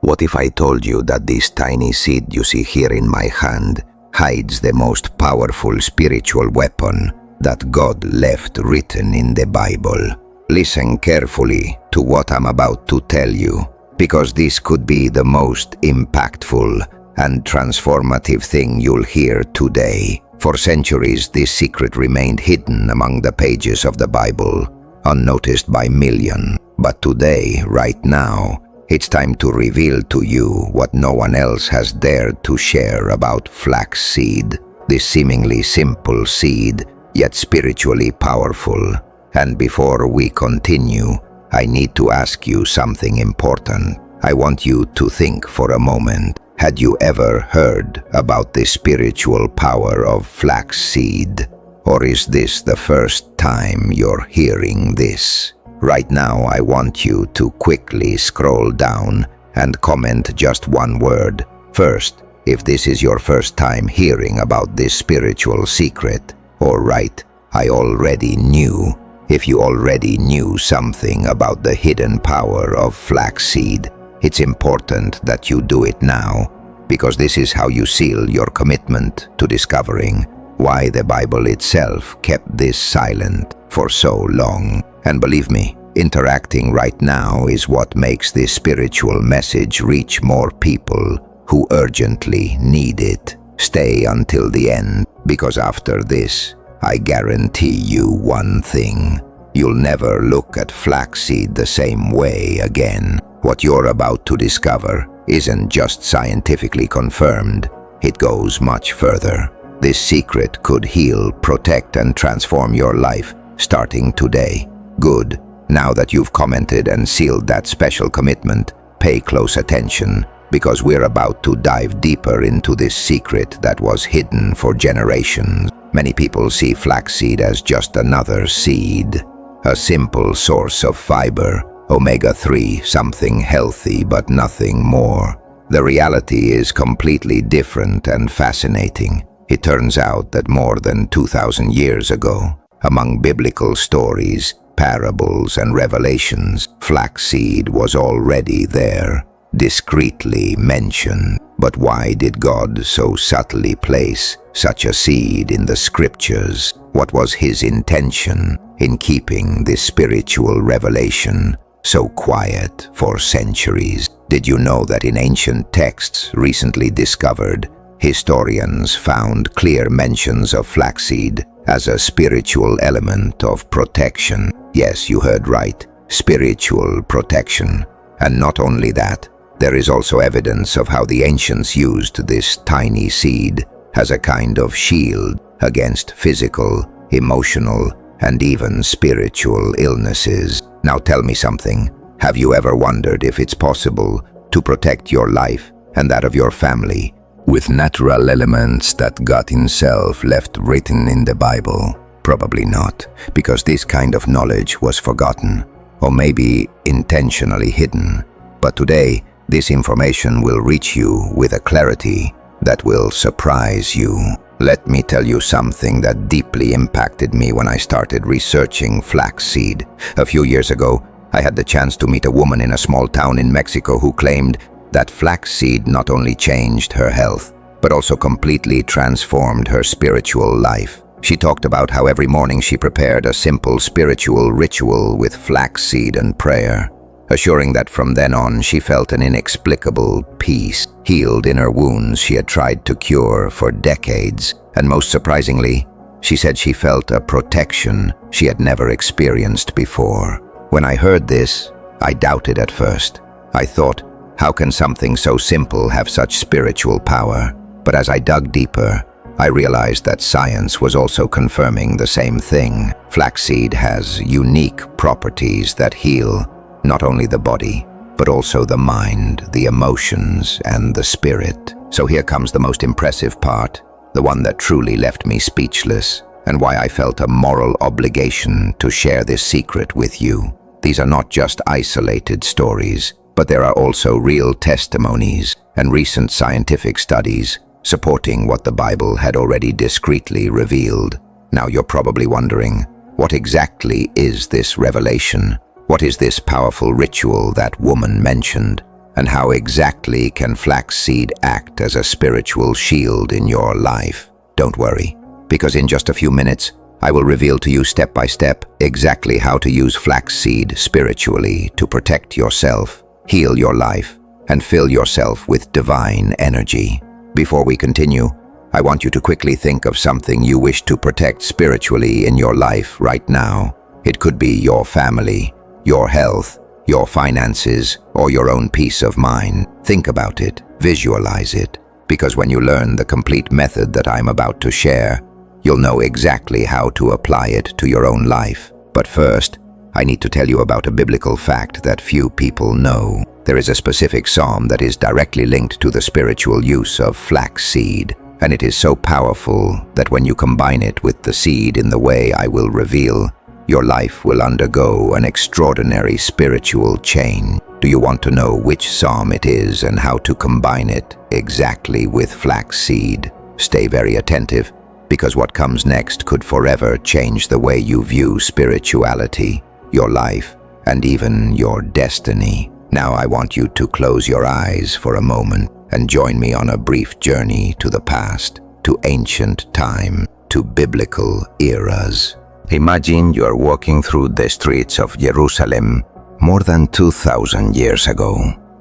What if I told you that this tiny seed you see here in my hand hides the most powerful spiritual weapon that God left written in the Bible? Listen carefully to what I'm about to tell you, because this could be the most impactful and transformative thing you'll hear today. For centuries, this secret remained hidden among the pages of the Bible, unnoticed by millions. But today, right now, it's time to reveal to you what no one else has dared to share about flaxseed, this seemingly simple seed, yet spiritually powerful. And before we continue, I need to ask you something important. I want you to think for a moment. Had you ever heard about the spiritual power of flaxseed? Or is this the first time you're hearing this? Right now, I want you to quickly scroll down and comment just one word. First, if this is your first time hearing about this spiritual secret, or write, I already knew. If you already knew something about the hidden power of flaxseed, it's important that you do it now, because this is how you seal your commitment to discovering why the Bible itself kept this silent for so long. And believe me, interacting right now is what makes this spiritual message reach more people who urgently need it. Stay until the end, because after this, I guarantee you one thing. You'll never look at flaxseed the same way again. What you're about to discover isn't just scientifically confirmed, it goes much further. This secret could heal, protect, and transform your life, starting today. Good. Now that you've commented and sealed that special commitment, pay close attention, because we're about to dive deeper into this secret that was hidden for generations. Many people see flaxseed as just another seed, a simple source of fiber, omega-3, something healthy but nothing more. The reality is completely different and fascinating. It turns out that more than 2,000 years ago, among biblical stories, parables, and revelations, flaxseed was already there, discreetly mentioned. But why did God so subtly place such a seed in the scriptures? What was his intention in keeping this spiritual revelation so quiet for centuries? Did you know that in ancient texts recently discovered, historians found clear mentions of flaxseed as a spiritual element of protection? Yes, you heard right, spiritual protection. And not only that, there is also evidence of how the ancients used this tiny seed as a kind of shield against physical, emotional, and even spiritual illnesses. Now tell me something. Have you ever wondered if it's possible to protect your life and that of your family with natural elements that God himself left written in the Bible? Probably not, because this kind of knowledge was forgotten, or maybe intentionally hidden. But today, this information will reach you with a clarity that will surprise you. Let me tell you something that deeply impacted me when I started researching flaxseed. A few years ago, I had the chance to meet a woman in a small town in Mexico who claimed that flaxseed not only changed her health, but also completely transformed her spiritual life. She talked about how every morning she prepared a simple spiritual ritual with flaxseed and prayer, assuring that from then on she felt an inexplicable peace, healed inner wounds she had tried to cure for decades. And most surprisingly, she said she felt a protection she had never experienced before. When I heard this, I doubted at first. I thought, how can something so simple have such spiritual power? But as I dug deeper, I realized that science was also confirming the same thing. Flaxseed has unique properties that heal not only the body, but also the mind, the emotions, and the spirit. So here comes the most impressive part, the one that truly left me speechless, and why I felt a moral obligation to share this secret with you. These are not just isolated stories, but there are also real testimonies and recent scientific studies supporting what the Bible had already discreetly revealed. Now you're probably wondering, what exactly is this revelation? What is this powerful ritual that woman mentioned? And how exactly can flaxseed act as a spiritual shield in your life? Don't worry, because in just a few minutes, I will reveal to you step by step exactly how to use flaxseed spiritually to protect yourself, heal your life, and fill yourself with divine energy. Before we continue, I want you to quickly think of something you wish to protect spiritually in your life right now. It could be your family, your health, your finances, or your own peace of mind. Think about it, visualize it, because when you learn the complete method that I'm about to share, you'll know exactly how to apply it to your own life. But first, I need to tell you about a biblical fact that few people know. There is a specific psalm that is directly linked to the spiritual use of flaxseed, and it is so powerful that when you combine it with the seed in the way I will reveal, your life will undergo an extraordinary spiritual change. Do you want to know which psalm it is and how to combine it exactly with flaxseed? Stay very attentive, because what comes next could forever change the way you view spirituality, your life, and even your destiny. Now I want you to close your eyes for a moment and join me on a brief journey to the past, to ancient time, to biblical eras. Imagine you are walking through the streets of Jerusalem more than 2,000 years ago.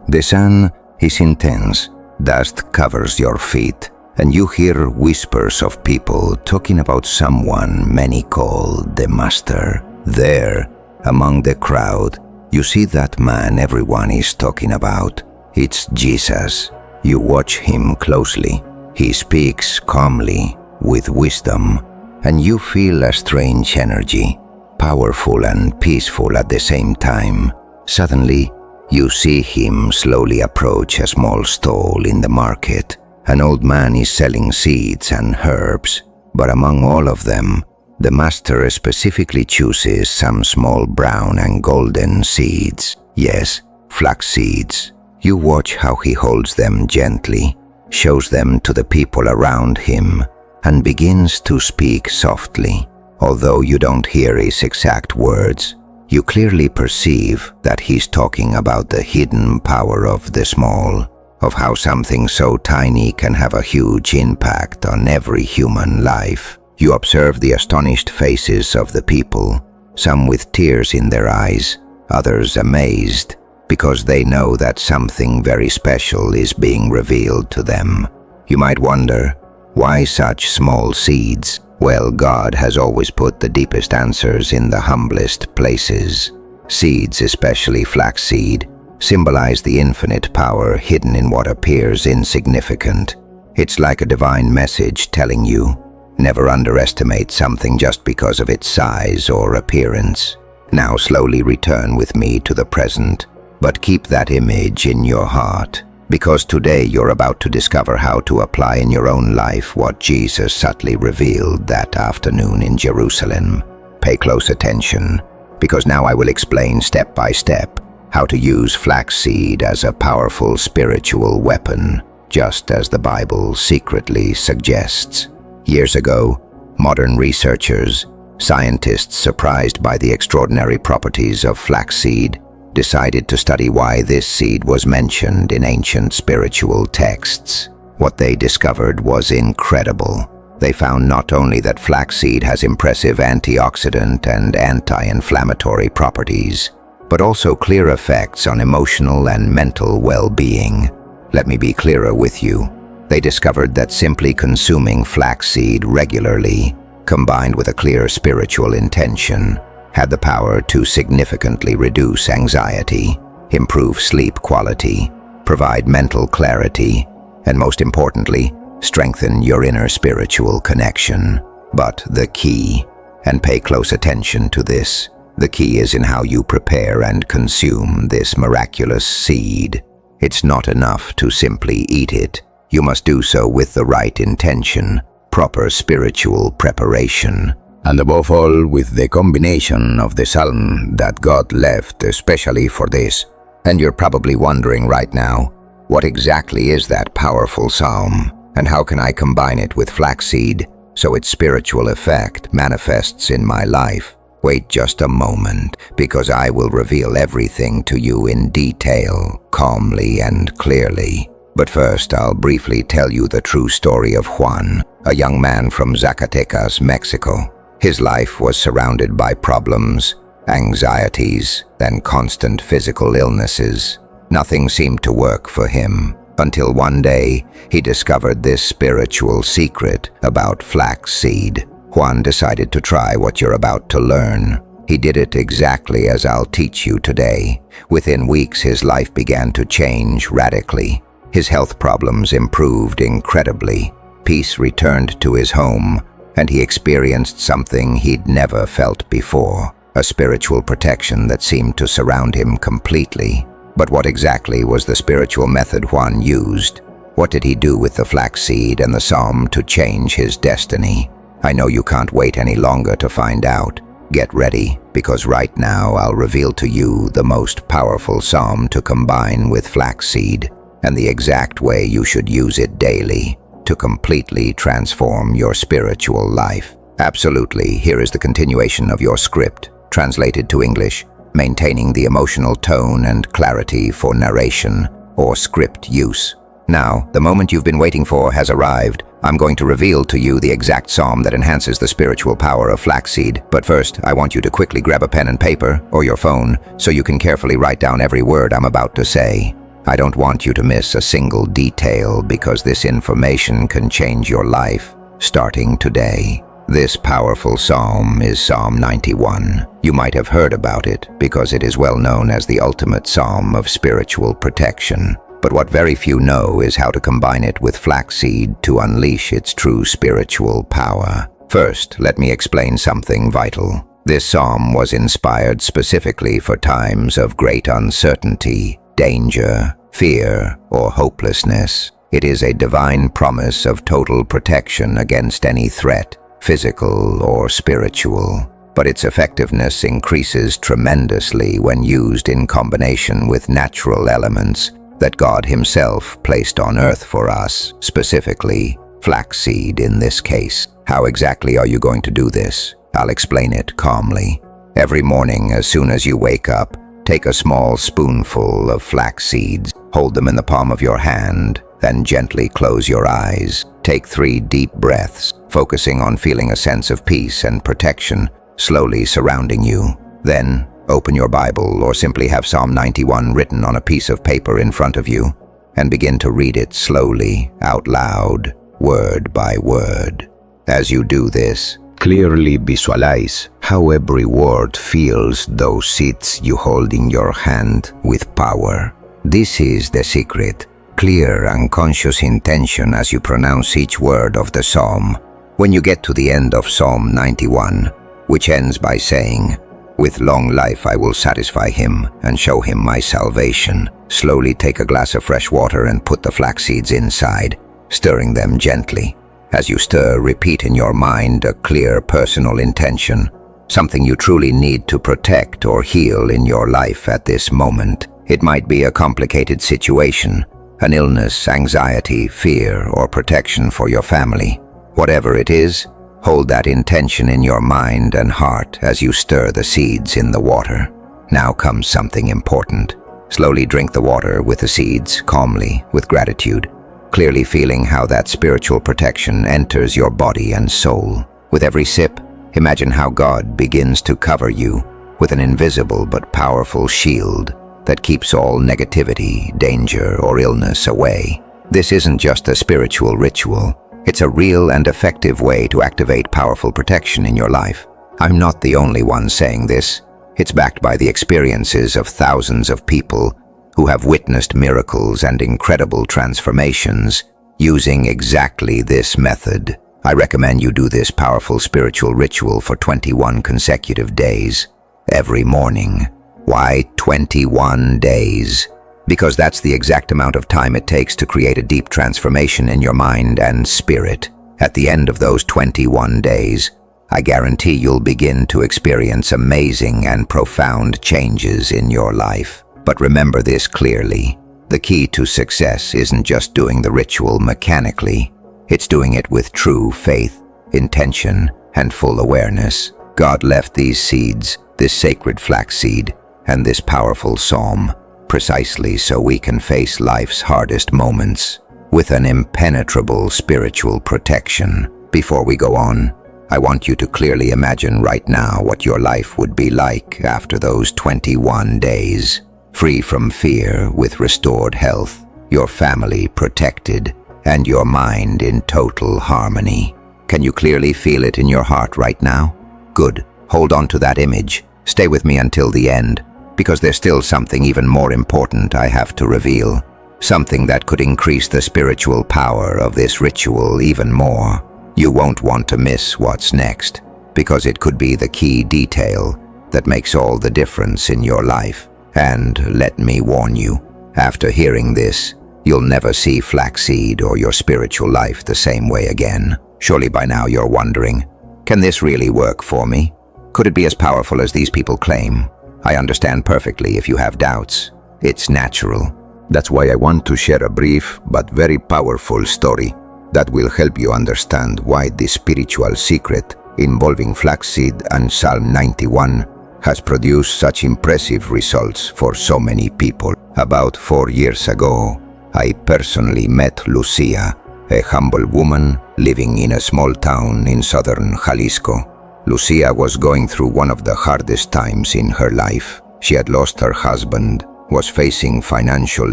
The sun is intense, dust covers your feet, and you hear whispers of people talking about someone many call the Master. There, among the crowd, you see that man everyone is talking about. It's Jesus. You watch him closely. He speaks calmly, with wisdom, and you feel a strange energy, powerful and peaceful at the same time. Suddenly, you see him slowly approach a small stall in the market. An old man is selling seeds and herbs, but among all of them, the master specifically chooses some small brown and golden seeds. Yes, flax seeds. You watch how he holds them gently, shows them to the people around him, and begins to speak softly. Although you don't hear his exact words, you clearly perceive that he's talking about the hidden power of the small, of how something so tiny can have a huge impact on every human life. You observe the astonished faces of the people, some with tears in their eyes, others amazed, because they know that something very special is being revealed to them. You might wonder, why such small seeds? Well, God has always put the deepest answers in the humblest places. Seeds, especially flaxseed, symbolize the infinite power hidden in what appears insignificant. It's like a divine message telling you, never underestimate something just because of its size or appearance. Now slowly return with me to the present, but keep that image in your heart, because today you're about to discover how to apply in your own life what Jesus subtly revealed that afternoon in Jerusalem. Pay close attention, because now I will explain step by step how to use flaxseed as a powerful spiritual weapon, just as the Bible secretly suggests. Years ago, modern researchers, scientists surprised by the extraordinary properties of flaxseed, decided to study why this seed was mentioned in ancient spiritual texts. What they discovered was incredible. They found not only that flaxseed has impressive antioxidant and anti-inflammatory properties, but also clear effects on emotional and mental well-being. Let me be clearer with you. They discovered that simply consuming flaxseed regularly, combined with a clear spiritual intention, had the power to significantly reduce anxiety, improve sleep quality, provide mental clarity, and most importantly, strengthen your inner spiritual connection. But the key, and pay close attention to this, the key is in how you prepare and consume this miraculous seed. It's not enough to simply eat it. You must do so with the right intention, proper spiritual preparation, and above all with the combination of the psalm that God left especially for this. And you're probably wondering right now, what exactly is that powerful psalm, and how can I combine it with flaxseed so its spiritual effect manifests in my life? Wait just a moment, because I will reveal everything to you in detail, calmly and clearly. But first, I'll briefly tell you the true story of Juan, a young man from Zacatecas, Mexico. His life was surrounded by problems, anxieties, and constant physical illnesses. Nothing seemed to work for him, until one day he discovered this spiritual secret about flaxseed. Juan decided to try what you're about to learn. He did it exactly as I'll teach you today. Within weeks, his life began to change radically. His health problems improved incredibly. Peace returned to his home, and he experienced something he'd never felt before, a spiritual protection that seemed to surround him completely. But what exactly was the spiritual method Juan used? What did he do with the flaxseed and the psalm to change his destiny? I know you can't wait any longer to find out. Get ready, because right now I'll reveal to you the most powerful psalm to combine with flaxseed, and the exact way you should use it daily to completely transform your spiritual life. Absolutely, here is the continuation of your script, translated to English, maintaining the emotional tone and clarity for narration or script use. Now, the moment you've been waiting for has arrived. I'm going to reveal to you the exact psalm that enhances the spiritual power of flaxseed. But first, I want you to quickly grab a pen and paper, or your phone, so you can carefully write down every word I'm about to say. I don't want you to miss a single detail, because this information can change your life, starting today. This powerful psalm is Psalm 91. You might have heard about it, because it is well known as the ultimate psalm of spiritual protection. But what very few know is how to combine it with flaxseed to unleash its true spiritual power. First, let me explain something vital. This psalm was inspired specifically for times of great uncertainty, danger, fear, or hopelessness. It is a divine promise of total protection against any threat, physical or spiritual. But its effectiveness increases tremendously when used in combination with natural elements that God Himself placed on earth for us, specifically flaxseed in this case. How exactly are you going to do this? I'll explain it calmly. Every morning, as soon as you wake up, take a small spoonful of flax seeds, hold them in the palm of your hand, then gently close your eyes. Take 3 deep breaths, focusing on feeling a sense of peace and protection slowly surrounding you. Then, open your Bible or simply have Psalm 91 written on a piece of paper in front of you and begin to read it slowly, out loud, word by word. As you do this, clearly visualize how every word fills those seeds you hold in your hand with power. This is the secret. Clear and conscious intention as you pronounce each word of the psalm. When you get to the end of Psalm 91, which ends by saying, "With long life I will satisfy him and show him my salvation," slowly take a glass of fresh water and put the flax seeds inside, stirring them gently. As you stir, repeat in your mind a clear personal intention, something you truly need to protect or heal in your life at this moment. It might be a complicated situation, an illness, anxiety, fear, or protection for your family. Whatever it is, hold that intention in your mind and heart as you stir the seeds in the water. Now comes something important. Slowly drink the water with the seeds, calmly, with gratitude, clearly feeling how that spiritual protection enters your body and soul. With every sip, imagine how God begins to cover you with an invisible but powerful shield that keeps all negativity, danger, or illness away. This isn't just a spiritual ritual. It's a real and effective way to activate powerful protection in your life. I'm not the only one saying this. It's backed by the experiences of thousands of people who have witnessed miracles and incredible transformations using exactly this method. I recommend you do this powerful spiritual ritual for 21 consecutive days, every morning. Why 21 days? Because that's the exact amount of time it takes to create a deep transformation in your mind and spirit. At the end of those 21 days, I guarantee you'll begin to experience amazing and profound changes in your life. But remember this clearly. The key to success isn't just doing the ritual mechanically. It's doing it with true faith, intention, and full awareness. God left these seeds, this sacred flaxseed, and this powerful psalm, precisely so we can face life's hardest moments with an impenetrable spiritual protection. Before we go on, I want you to clearly imagine right now what your life would be like after those 21 days, free from fear, with restored health, your family protected, and your mind in total harmony. Can you clearly feel it in your heart right now? Good. Hold on to that image. Stay with me until the end, because there's still something even more important I have to reveal. Something that could increase the spiritual power of this ritual even more. You won't want to miss what's next, because it could be the key detail that makes all the difference in your life. And let me warn you, after hearing this, you'll never see flaxseed or your spiritual life the same way again. Surely by now you're wondering, can this really work for me? Could it be as powerful as these people claim? I understand perfectly if you have doubts. It's natural. That's why I want to share a brief but very powerful story that will help you understand why this spiritual secret involving flaxseed and Psalm 91 has produced such impressive results for so many people. About 4 years ago, I personally met Lucia, a humble woman living in a small town in southern Jalisco. Lucia was going through one of the hardest times in her life. She had lost her husband, was facing financial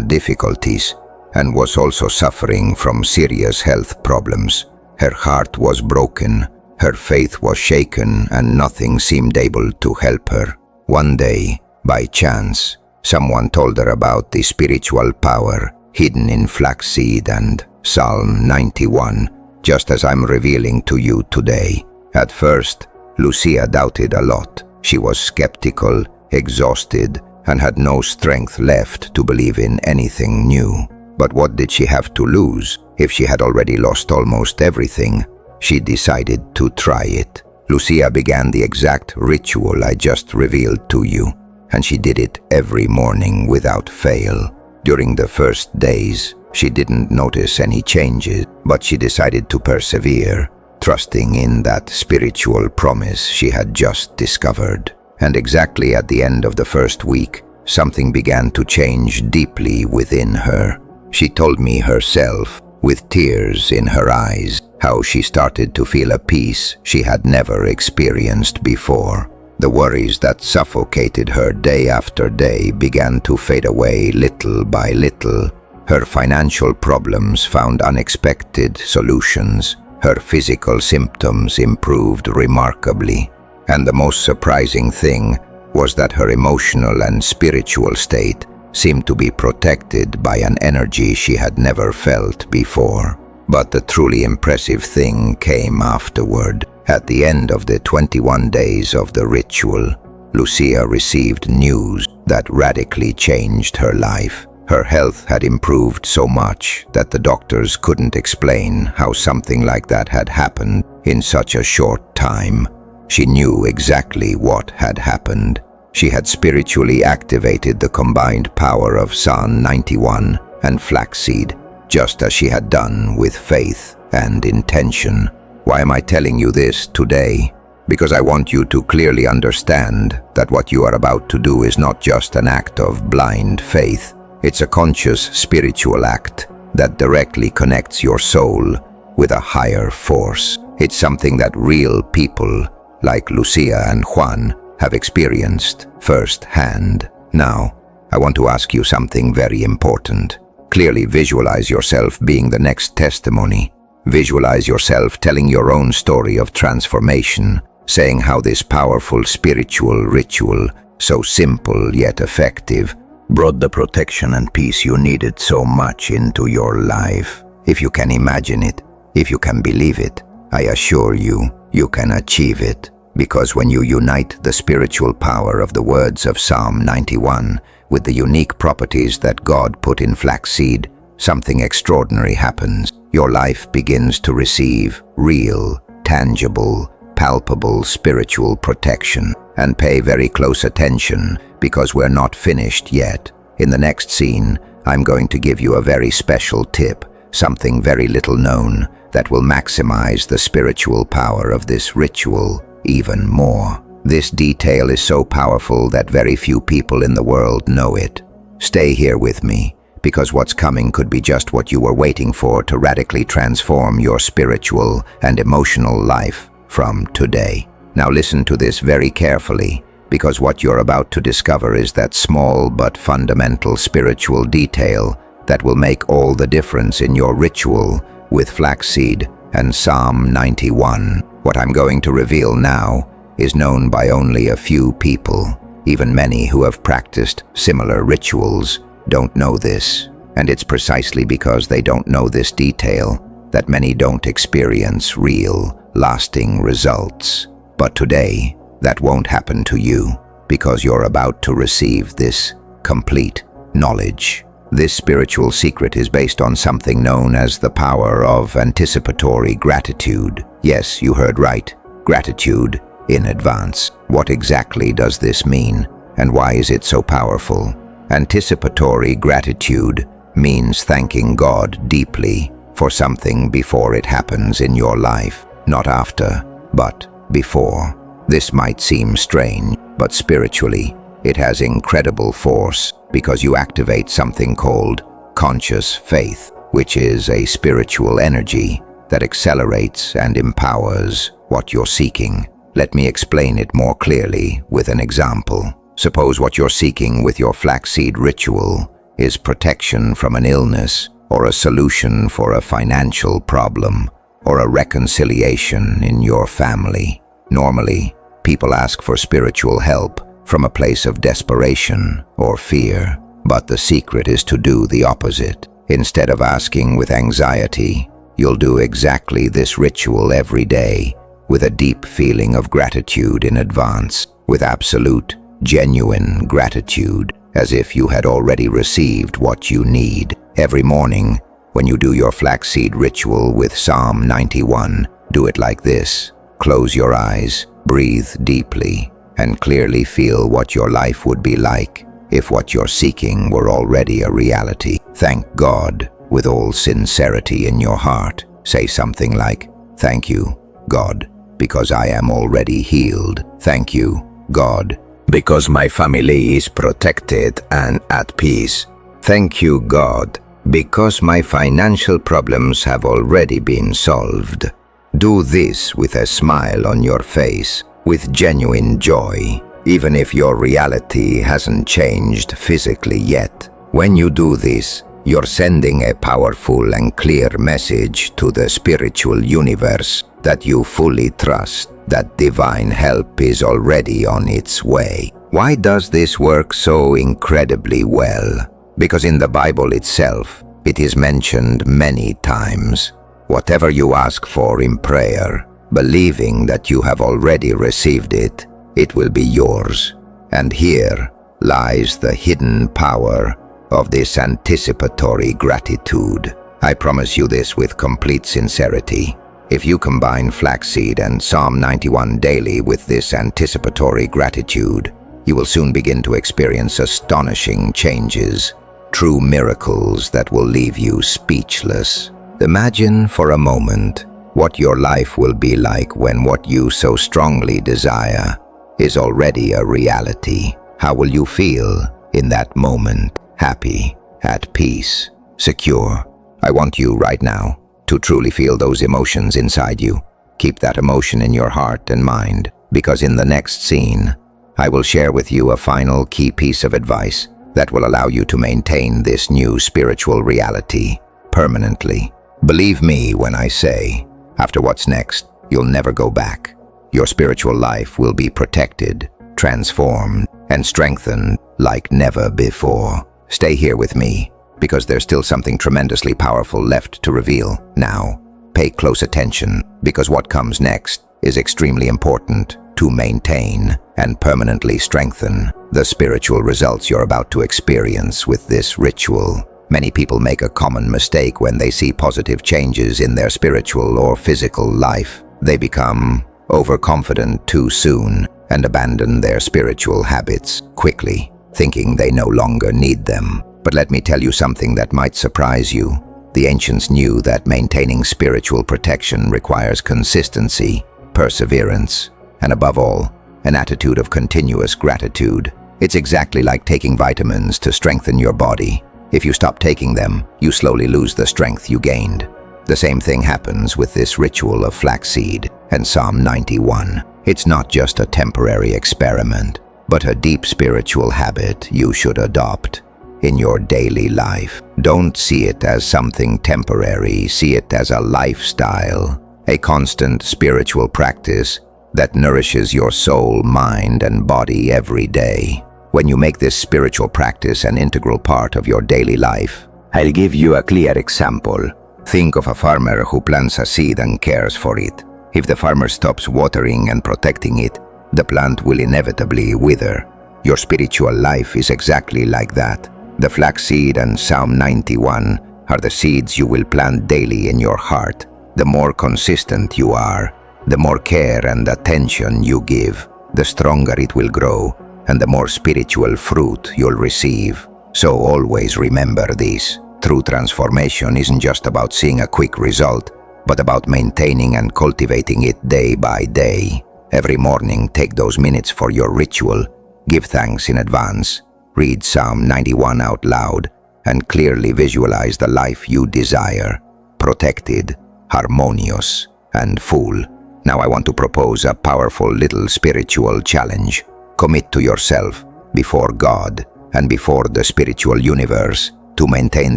difficulties, and was also suffering from serious health problems. Her heart was broken, her faith was shaken, and nothing seemed able to help her. One day, by chance, someone told her about the spiritual power hidden in flaxseed and Psalm 91, just as I'm revealing to you today. At first, Lucia doubted a lot. She was skeptical, exhausted, and had no strength left to believe in anything new. But what did she have to lose if she had already lost almost everything? She decided to try it. Lucia began the exact ritual I just revealed to you, and she did it every morning without fail. During the first days, she didn't notice any changes, but she decided to persevere, trusting in that spiritual promise she had just discovered. And exactly at the end of the first week, something began to change deeply within her. She told me herself, with tears in her eyes, how she started to feel a peace she had never experienced before. The worries that suffocated her day after day began to fade away little by little. Her financial problems found unexpected solutions. Her physical symptoms improved remarkably. And the most surprising thing was that her emotional and spiritual state seemed to be protected by an energy she had never felt before. But the truly impressive thing came afterward. At the end of the 21 days of the ritual, Lucia received news that radically changed her life. Her health had improved so much that the doctors couldn't explain how something like that had happened in such a short time. She knew exactly what had happened. She had spiritually activated the combined power of Psalm 91 and flaxseed, just as she had done with faith and intention. Why am I telling you this today? Because I want you to clearly understand that what you are about to do is not just an act of blind faith. It's a conscious spiritual act that directly connects your soul with a higher force. It's something that real people like Lucia and Juan have experienced firsthand. Now, I want to ask you something very important. Clearly visualize yourself being the next testimony. Visualize yourself telling your own story of transformation, saying how this powerful spiritual ritual, so simple yet effective, brought the protection and peace you needed so much into your life. If you can imagine it, if you can believe it, I assure you, you can achieve it. Because when you unite the spiritual power of the words of Psalm 91 with the unique properties that God put in flaxseed, something extraordinary happens. Your life begins to receive real, tangible, palpable spiritual protection. And pay very close attention, because we're not finished yet. In the next scene, I'm going to give you a very special tip, something very little known, that will maximize the spiritual power of this ritual even more. This detail is so powerful that very few people in the world know it. Stay here with me, because what's coming could be just what you were waiting for to radically transform your spiritual and emotional life from today. Now listen to this very carefully, because what you're about to discover is that small but fundamental spiritual detail that will make all the difference in your ritual with flaxseed and Psalm 91. What I'm going to reveal now is known by only a few people. Even many who have practiced similar rituals don't know this, and it's precisely because they don't know this detail that many don't experience real, lasting results. But today, that won't happen to you, because you're about to receive this complete knowledge. This spiritual secret is based on something known as the power of anticipatory gratitude. Yes, you heard right. Gratitude in advance. What exactly does this mean, and why is it so powerful? Anticipatory gratitude means thanking God deeply for something before it happens in your life, not after, but before. This might seem strange, but spiritually, it has incredible force because you activate something called conscious faith, which is a spiritual energy that accelerates and empowers what you're seeking. Let me explain it more clearly with an example. Suppose what you're seeking with your flaxseed ritual is protection from an illness, or a solution for a financial problem, or a reconciliation in your family. Normally, people ask for spiritual help from a place of desperation or fear, but the secret is to do the opposite. Instead of asking with anxiety, you'll do exactly this ritual every day with a deep feeling of gratitude in advance, with absolute, genuine gratitude, as if you had already received what you need. Every morning, when you do your flaxseed ritual with Psalm 91, do it like this. Close your eyes, breathe deeply, and clearly feel what your life would be like if what you're seeking were already a reality. Thank God with all sincerity in your heart. Say something like, "Thank you, God, because I am already healed. Thank you, God, because my family is protected and at peace. Thank you, God, because my financial problems have already been solved." Do this with a smile on your face, with genuine joy, even if your reality hasn't changed physically yet. When you do this, you're sending a powerful and clear message to the spiritual universe that you fully trust that divine help is already on its way. Why does this work so incredibly well? Because in the Bible itself, it is mentioned many times. Whatever you ask for in prayer, believing that you have already received it, it will be yours. And here lies the hidden power of this anticipatory gratitude. I promise you this with complete sincerity. If you combine flaxseed and Psalm 91 daily with this anticipatory gratitude, you will soon begin to experience astonishing changes, true miracles that will leave you speechless. Imagine for a moment what your life will be like when what you so strongly desire is already a reality. How will you feel in that moment? Happy, at peace, secure. I want you right now to truly feel those emotions inside you. Keep that emotion in your heart and mind, because in the next scene, I will share with you a final key piece of advice that will allow you to maintain this new spiritual reality permanently. Believe me when I say, after what's next, you'll never go back. Your spiritual life will be protected, transformed, and strengthened like never before. Stay here with me, because there's still something tremendously powerful left to reveal. Now, pay close attention, because what comes next is extremely important to maintain and permanently strengthen the spiritual results you're about to experience with this ritual. Many people make a common mistake when they see positive changes in their spiritual or physical life. They become overconfident too soon and abandon their spiritual habits quickly, thinking they no longer need them. But let me tell you something that might surprise you. The ancients knew that maintaining spiritual protection requires consistency, perseverance, and above all, an attitude of continuous gratitude. It's exactly like taking vitamins to strengthen your body. If you stop taking them, you slowly lose the strength you gained. The same thing happens with this ritual of flaxseed and Psalm 91. It's not just a temporary experiment, but a deep spiritual habit you should adopt in your daily life. Don't see it as something temporary, see it as a lifestyle, a constant spiritual practice that nourishes your soul, mind, and body every day. When you make this spiritual practice an integral part of your daily life, I'll give you a clear example. Think of a farmer who plants a seed and cares for it. If the farmer stops watering and protecting it, the plant will inevitably wither. Your spiritual life is exactly like that. The flaxseed and Psalm 91 are the seeds you will plant daily in your heart. The more consistent you are, the more care and attention you give, the stronger it will grow, and the more spiritual fruit you'll receive. So always remember this. True transformation isn't just about seeing a quick result, but about maintaining and cultivating it day by day. Every morning, take those minutes for your ritual. Give thanks in advance. Read Psalm 91 out loud and clearly visualize the life you desire. Protected, harmonious, and full. Now I want to propose a powerful little spiritual challenge. Commit to yourself, before God and before the spiritual universe, to maintain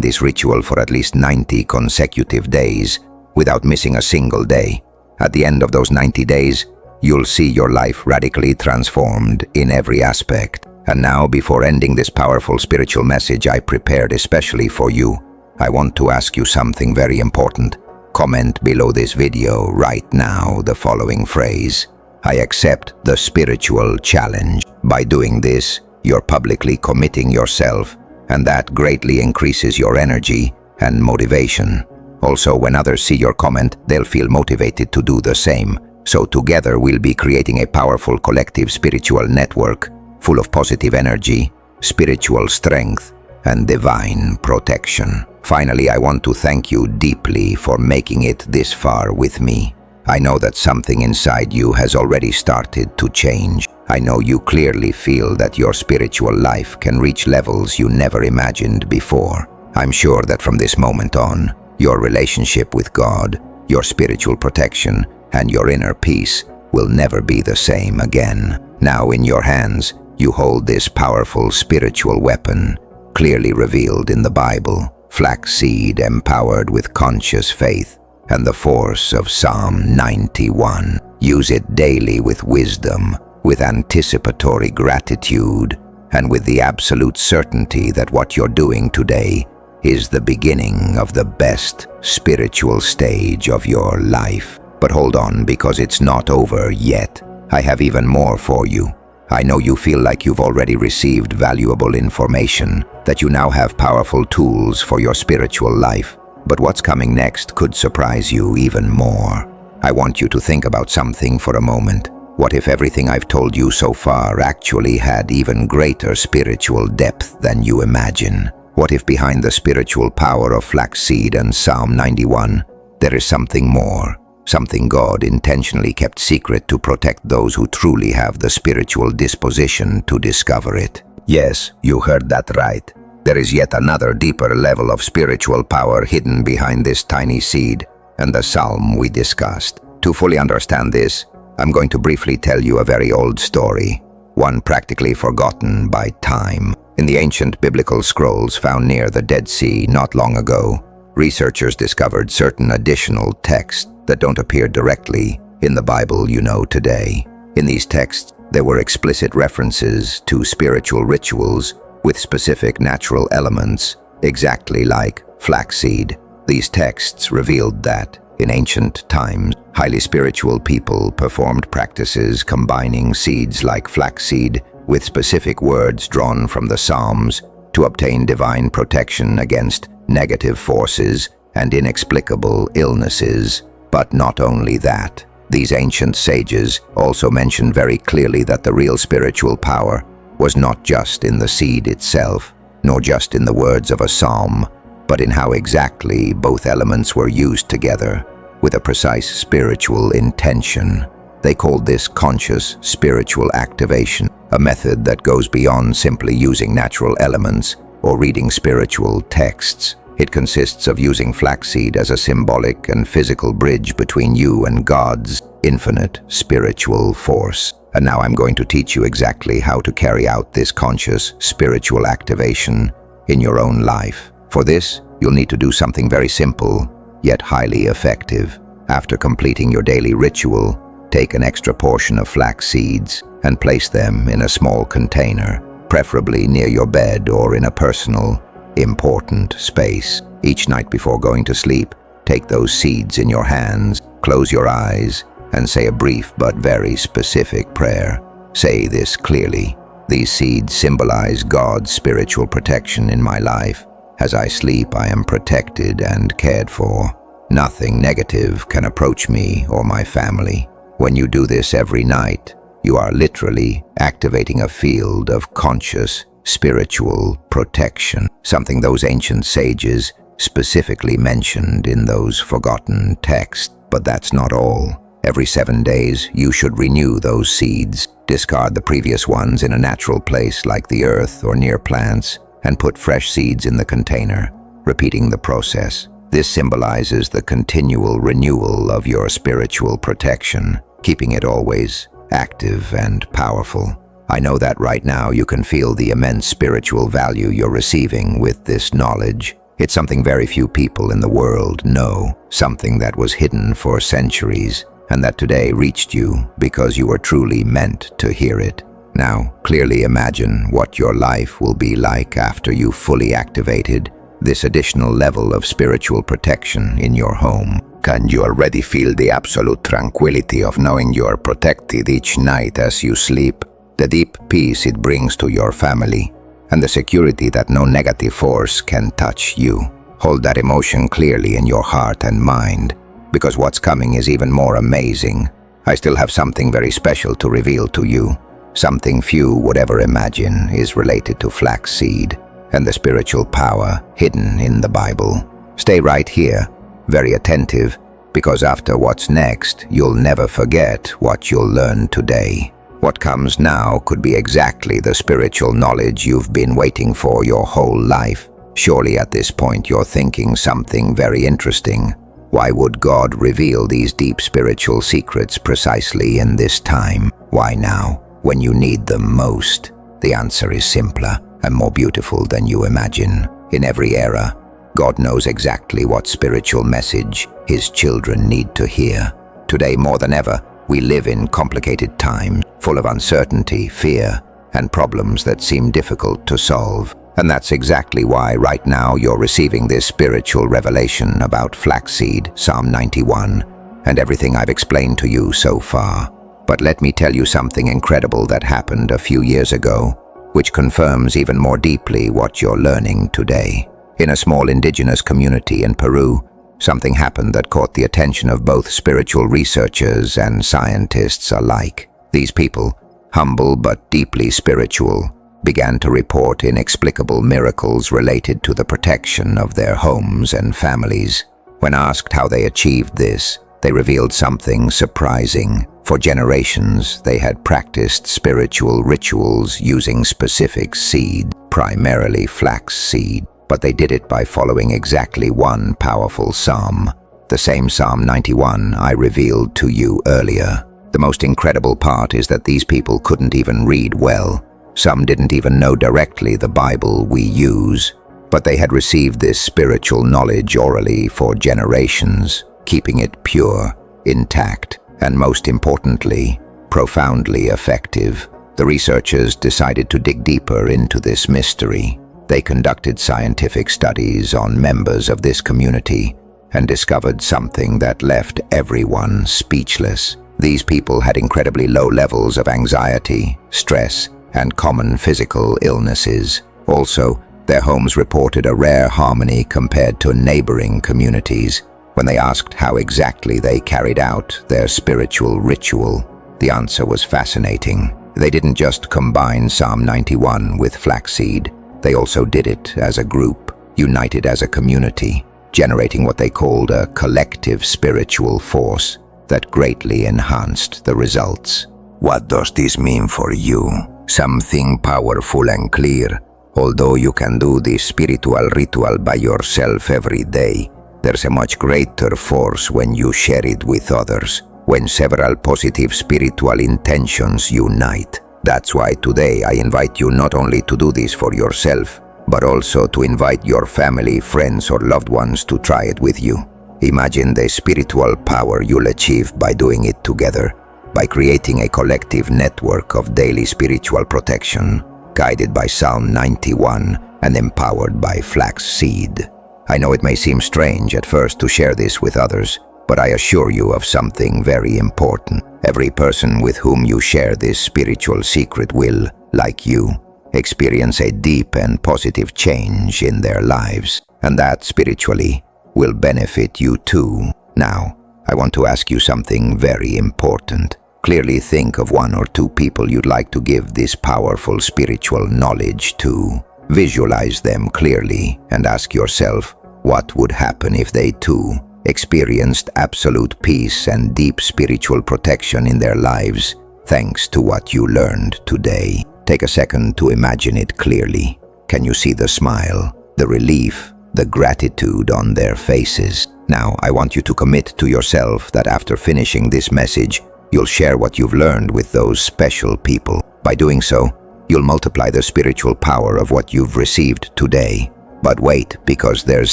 this ritual for at least 90 consecutive days without missing a single day. At the end of those 90 days, you'll see your life radically transformed in every aspect. And now, before ending this powerful spiritual message I prepared especially for you, I want to ask you something very important. Comment below this video right now the following phrase: I accept the spiritual challenge. By doing this, you're publicly committing yourself, and that greatly increases your energy and motivation. Also, when others see your comment, they'll feel motivated to do the same. So together we'll be creating a powerful collective spiritual network full of positive energy, spiritual strength, and divine protection. Finally, I want to thank you deeply for making it this far with me. I know that something inside you has already started to change. I know you clearly feel that your spiritual life can reach levels you never imagined before. I'm sure that from this moment on, your relationship with God, your spiritual protection, and your inner peace will never be the same again. Now in your hands, you hold this powerful spiritual weapon, clearly revealed in the Bible, flaxseed empowered with conscious faith and the force of Psalm 91. Use it daily with wisdom, with anticipatory gratitude, and with the absolute certainty that what you're doing today is the beginning of the best spiritual stage of your life. But hold on, because it's not over yet. I have even more for you. I know you feel like you've already received valuable information, that you now have powerful tools for your spiritual life. But what's coming next could surprise you even more. I want you to think about something for a moment. What if everything I've told you so far actually had even greater spiritual depth than you imagine? What if behind the spiritual power of flaxseed and Psalm 91, there is something more? Something God intentionally kept secret to protect those who truly have the spiritual disposition to discover it. Yes, you heard that right. There is yet another deeper level of spiritual power hidden behind this tiny seed and the psalm we discussed. To fully understand this, I'm going to briefly tell you a very old story, one practically forgotten by time. In the ancient biblical scrolls found near the Dead Sea not long ago, researchers discovered certain additional texts that don't appear directly in the Bible you know today. In these texts, there were explicit references to spiritual rituals with specific natural elements, exactly like flaxseed. These texts revealed that, in ancient times, highly spiritual people performed practices combining seeds like flaxseed with specific words drawn from the Psalms to obtain divine protection against negative forces and inexplicable illnesses. But not only that, these ancient sages also mentioned very clearly that the real spiritual power was not just in the seed itself, nor just in the words of a psalm, but in how exactly both elements were used together with a precise spiritual intention. They called this conscious spiritual activation, a method that goes beyond simply using natural elements or reading spiritual texts. It consists of using flaxseed as a symbolic and physical bridge between you and God's infinite spiritual force. And now I'm going to teach you exactly how to carry out this conscious spiritual activation in your own life. For this, you'll need to do something very simple, yet highly effective. After completing your daily ritual, take an extra portion of flax seeds and place them in a small container, preferably near your bed or in a personal, important space. Each night before going to sleep, take those seeds in your hands, close your eyes, and say a brief but very specific prayer. Say this clearly: "These seeds symbolize God's spiritual protection in my life. As I sleep, I am protected and cared for. Nothing negative can approach me or my family." When you do this every night, you are literally activating a field of conscious spiritual protection, something those ancient sages specifically mentioned in those forgotten texts. But that's not all. Every 7 days, you should renew those seeds, discard the previous ones in a natural place like the earth or near plants, and put fresh seeds in the container, repeating the process. This symbolizes the continual renewal of your spiritual protection, keeping it always active and powerful. I know that right now you can feel the immense spiritual value you're receiving with this knowledge. It's something very few people in the world know, something that was hidden for centuries, and that today reached you because you were truly meant to hear it. Now, clearly imagine what your life will be like after you've fully activated this additional level of spiritual protection in your home. Can you already feel the absolute tranquility of knowing you're protected each night as you sleep? The deep peace it brings to your family, and the security that no negative force can touch you. Hold that emotion clearly in your heart and mind, because what's coming is even more amazing. I still have something very special to reveal to you. Something few would ever imagine is related to flaxseed and the spiritual power hidden in the Bible. Stay right here, very attentive, because after what's next, you'll never forget what you'll learn today. What comes now could be exactly the spiritual knowledge you've been waiting for your whole life. Surely at this point you're thinking something very interesting. Why would God reveal these deep spiritual secrets precisely in this time? Why now, when you need them most? The answer is simpler and more beautiful than you imagine. In every era, God knows exactly what spiritual message His children need to hear. Today more than ever, we live in complicated times, full of uncertainty, fear, and problems that seem difficult to solve. And that's exactly why right now you're receiving this spiritual revelation about flaxseed, Psalm 91, and everything I've explained to you so far. But let me tell you something incredible that happened a few years ago, which confirms even more deeply what you're learning today. In a small indigenous community in Peru, something happened that caught the attention of both spiritual researchers and scientists alike. These people, humble but deeply spiritual, began to report inexplicable miracles related to the protection of their homes and families. When asked how they achieved this, they revealed something surprising. For generations, they had practiced spiritual rituals using specific seed, primarily flax seed, but they did it by following exactly one powerful psalm, the same Psalm 91 I revealed to you earlier. The most incredible part is that these people couldn't even read well. Some didn't even know directly the Bible we use, but they had received this spiritual knowledge orally for generations, keeping it pure, intact, and most importantly, profoundly effective. The researchers decided to dig deeper into this mystery. They conducted scientific studies on members of this community and discovered something that left everyone speechless. These people had incredibly low levels of anxiety, stress, and common physical illnesses. Also, their homes reported a rare harmony compared to neighboring communities. When they asked how exactly they carried out their spiritual ritual, the answer was fascinating. They didn't just combine Psalm 91 with flaxseed. They also did it as a group, united as a community, generating what they called a collective spiritual force. that greatly enhanced the results. What does this mean for you? Something powerful and clear. Although you can do this spiritual ritual by yourself every day, there's a much greater force when you share it with others, when several positive spiritual intentions unite. That's why today I invite you not only to do this for yourself, but also to invite your family, friends, or loved ones to try it with you. Imagine the spiritual power you'll achieve by doing it together, by creating a collective network of daily spiritual protection, guided by Psalm 91 and empowered by Flaxseed. I know it may seem strange at first to share this with others, but I assure you of something very important. Every person with whom you share this spiritual secret will, like you, experience a deep and positive change in their lives, and that spiritually will benefit you too. Now, I want to ask you something very important. Clearly think of one or two people you'd like to give this powerful spiritual knowledge to. Visualize them clearly and ask yourself, what would happen if they too experienced absolute peace and deep spiritual protection in their lives, thanks to what you learned today? Take a second to imagine it clearly. Can you see the smile, the relief, the gratitude on their faces? Now, I want you to commit to yourself that after finishing this message, you'll share what you've learned with those special people. By doing so, you'll multiply the spiritual power of what you've received today. But wait, because there's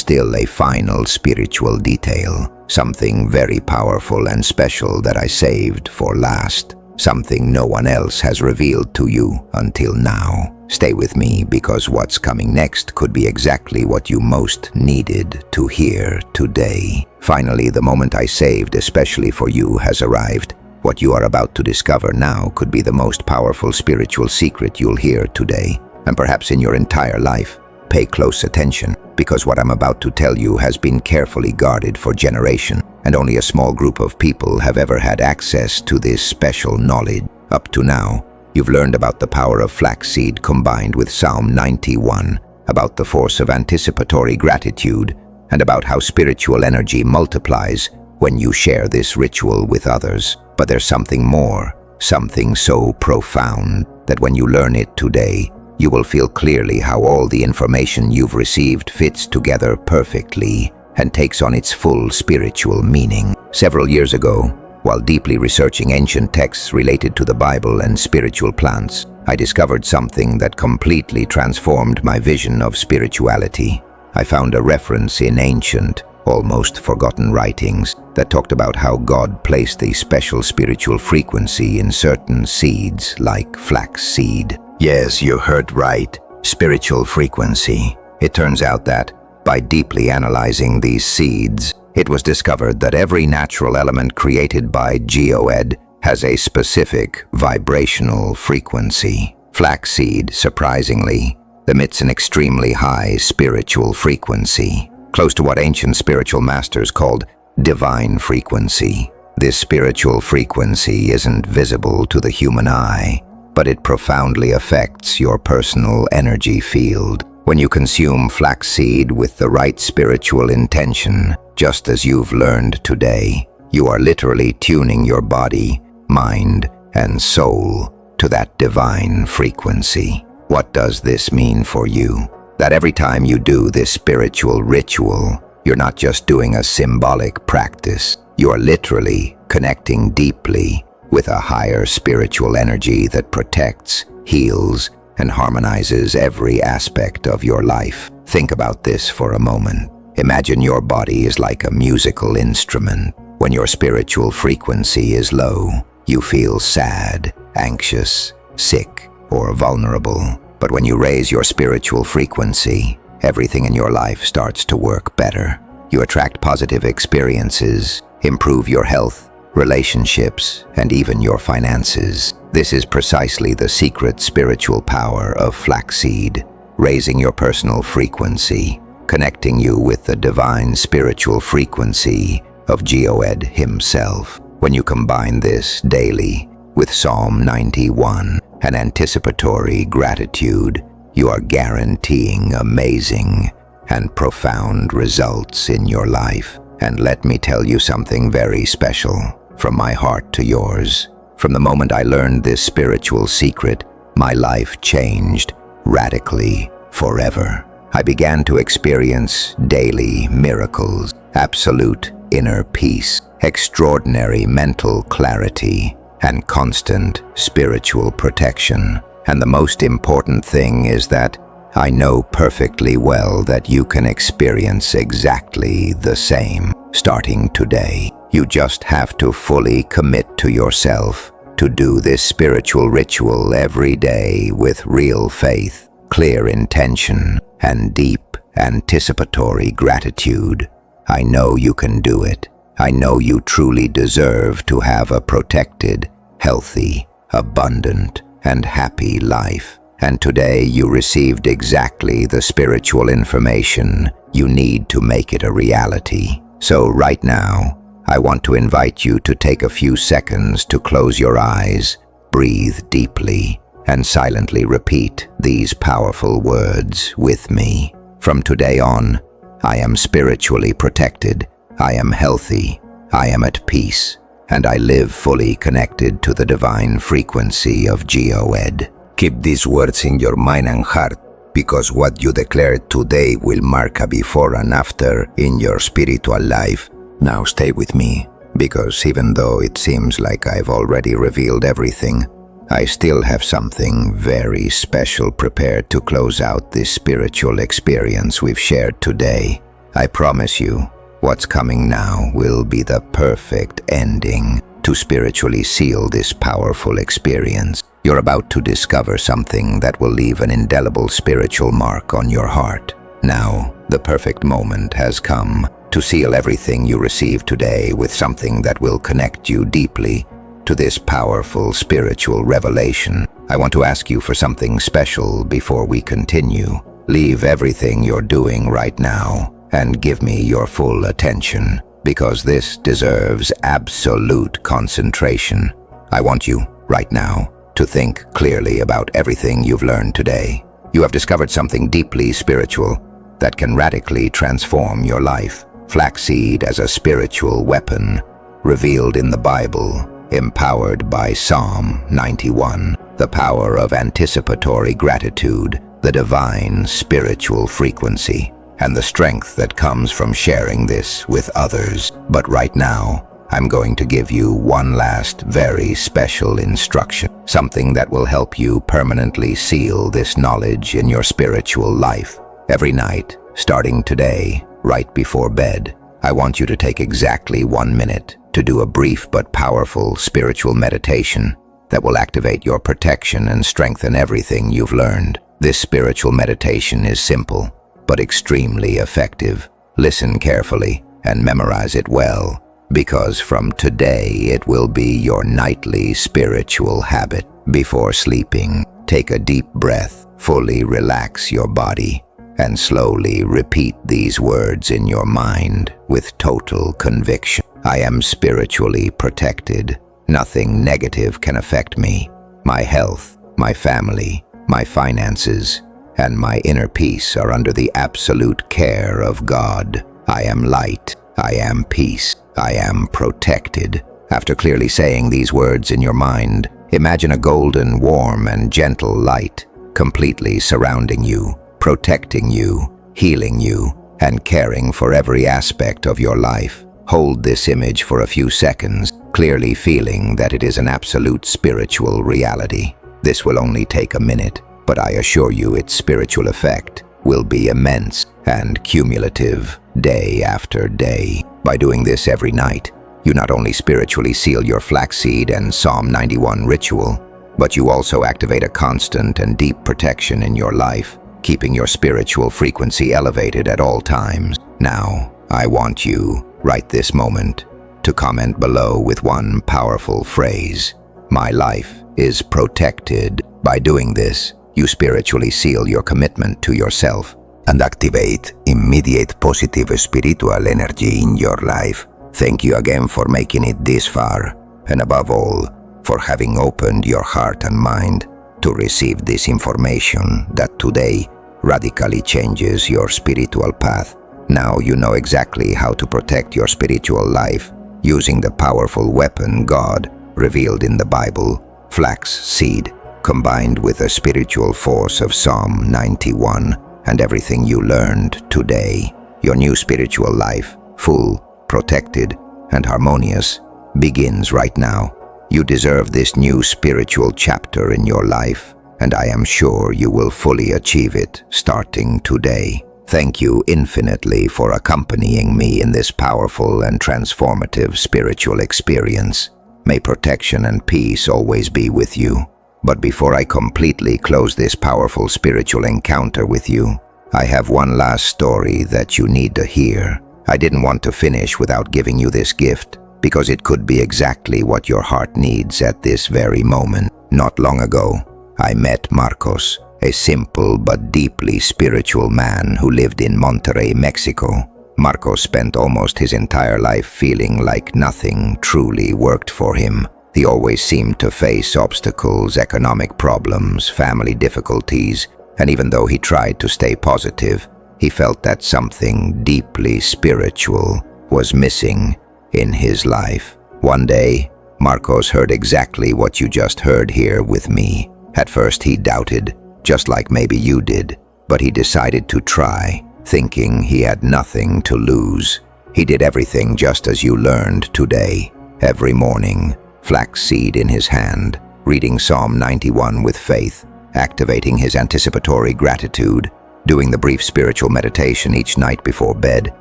still a final spiritual detail. Something very powerful and special that I saved for last. Something no one else has revealed to you until now. Stay with me, because what's coming next could be exactly what you most needed to hear today. Finally, the moment I saved especially for you has arrived. What you are about to discover now could be the most powerful spiritual secret you'll hear today, and perhaps in your entire life. Pay close attention, because what I'm about to tell you has been carefully guarded for generations, and only a small group of people have ever had access to this special knowledge. Up to now, you've learned about the power of flaxseed combined with Psalm 91, about the force of anticipatory gratitude, and about how spiritual energy multiplies when you share this ritual with others. But there's something more, something so profound that when you learn it today, you will feel clearly how all the information you've received fits together perfectly and takes on its full spiritual meaning. Several years ago, while deeply researching ancient texts related to the Bible and spiritual plants, I discovered something that completely transformed my vision of spirituality. I found a reference in ancient, almost forgotten writings that talked about how God placed a special spiritual frequency in certain seeds like flaxseed. Yes, you heard right, spiritual frequency. It turns out that, by deeply analyzing these seeds, it was discovered that every natural element created by God has a specific vibrational frequency. Flaxseed, surprisingly, emits an extremely high spiritual frequency, close to what ancient spiritual masters called divine frequency. This spiritual frequency isn't visible to the human eye, but it profoundly affects your personal energy field. When you consume flaxseed with the right spiritual intention, just as you've learned today, you are literally tuning your body, mind, and soul to that divine frequency. What does this mean for you? That every time you do this spiritual ritual, you're not just doing a symbolic practice. You are literally connecting deeply with a higher spiritual energy that protects, heals, and harmonizes every aspect of your life. Think about this for a moment. Imagine your body is like a musical instrument. When your spiritual frequency is low, you feel sad, anxious, sick, or vulnerable. But when you raise your spiritual frequency, everything in your life starts to work better. You attract positive experiences, improve your health, relationships, and even your finances. This is precisely the secret spiritual power of flaxseed, raising your personal frequency, connecting you with the divine spiritual frequency of God himself. When you combine this daily with Psalm 91 and anticipatory gratitude, you are guaranteeing amazing and profound results in your life. And let me tell you something very special. from my heart to yours. From the moment I learned this spiritual secret, my life changed radically, forever. I began to experience daily miracles, absolute inner peace, extraordinary mental clarity, and constant spiritual protection. And the most important thing is that I know perfectly well that you can experience exactly the same starting today. You just have to fully commit to yourself to do this spiritual ritual every day with real faith, clear intention, and deep anticipatory gratitude. I know you can do it. I know you truly deserve to have a protected, healthy, abundant, and happy life. And today you received exactly the spiritual information you need to make it a reality. So right now, I want to invite you to take a few seconds to close your eyes, breathe deeply, and silently repeat these powerful words with me. From today on, I am spiritually protected, I am healthy, I am at peace, and I live fully connected to the divine frequency of God. Keep these words in your mind and heart, because what you declare today will mark a before and after in your spiritual life. Now stay with me, because even though it seems like I've already revealed everything, I still have something very special prepared to close out this spiritual experience we've shared today. I promise you, what's coming now will be the perfect ending to spiritually seal this powerful experience. You're about to discover something that will leave an indelible spiritual mark on your heart. Now, the perfect moment has come to seal everything you receive today with something that will connect you deeply to this powerful spiritual revelation. I want to ask you for something special before we continue. Leave everything you're doing right now and give me your full attention, because this deserves absolute concentration. I want you, right now, to think clearly about everything you've learned today. You have discovered something deeply spiritual that can radically transform your life. Flaxseed as a spiritual weapon, revealed in the Bible, empowered by Psalm 91, the power of anticipatory gratitude, the divine spiritual frequency, and the strength that comes from sharing this with others. But right now, I'm going to give you one last very special instruction, something that will help you permanently seal this knowledge in your spiritual life. Every night, starting today, right before bed, I want you to take exactly 1 minute to do a brief but powerful spiritual meditation that will activate your protection and strengthen everything you've learned. This spiritual meditation is simple, but extremely effective. Listen carefully and memorize it well, because from today it will be your nightly spiritual habit. Before sleeping, take a deep breath, fully relax your body, and slowly repeat these words in your mind with total conviction. I am spiritually protected. Nothing negative can affect me. My health, my family, my finances, and my inner peace are under the absolute care of God. I am light. I am peace. I am protected. After clearly saying these words in your mind, imagine a golden, warm, and gentle light completely surrounding you, protecting you, healing you, and caring for every aspect of your life. Hold this image for a few seconds, clearly feeling that it is an absolute spiritual reality. This will only take a minute, but I assure you its spiritual effect will be immense and cumulative day after day. By doing this every night, you not only spiritually seal your Flaxseed and Psalm 91 ritual, but you also activate a constant and deep protection in your life, keeping your spiritual frequency elevated at all times. Now, I want you, right this moment, to comment below with one powerful phrase. My life is protected. By doing this, you spiritually seal your commitment to yourself and activate immediate positive spiritual energy in your life. Thank you again for making it this far, and above all, for having opened your heart and mind to receive this information that today radically changes your spiritual path. Now you know exactly how to protect your spiritual life using the powerful weapon God revealed in the Bible, Flaxseed, combined with the spiritual force of Psalm 91 and everything you learned today. Your new spiritual life, full, protected, and harmonious, begins right now. You deserve this new spiritual chapter in your life, and I am sure you will fully achieve it starting today. Thank you infinitely for accompanying me in this powerful and transformative spiritual experience. May protection and peace always be with you. But before I completely close this powerful spiritual encounter with you, I have one last story that you need to hear. I didn't want to finish without giving you this gift, because it could be exactly what your heart needs at this very moment. Not long ago, I met Marcos, a simple but deeply spiritual man who lived in Monterrey, Mexico. Marcos spent almost his entire life feeling like nothing truly worked for him. He always seemed to face obstacles, economic problems, family difficulties, and even though he tried to stay positive, he felt that something deeply spiritual was missing in his life. One day, Marcos heard exactly what you just heard here with me. At first he doubted, just like maybe you did, but he decided to try, thinking he had nothing to lose. He did everything just as you learned today. Every morning, flaxseed in his hand, reading Psalm 91 with faith, activating his anticipatory gratitude, doing the brief spiritual meditation each night before bed,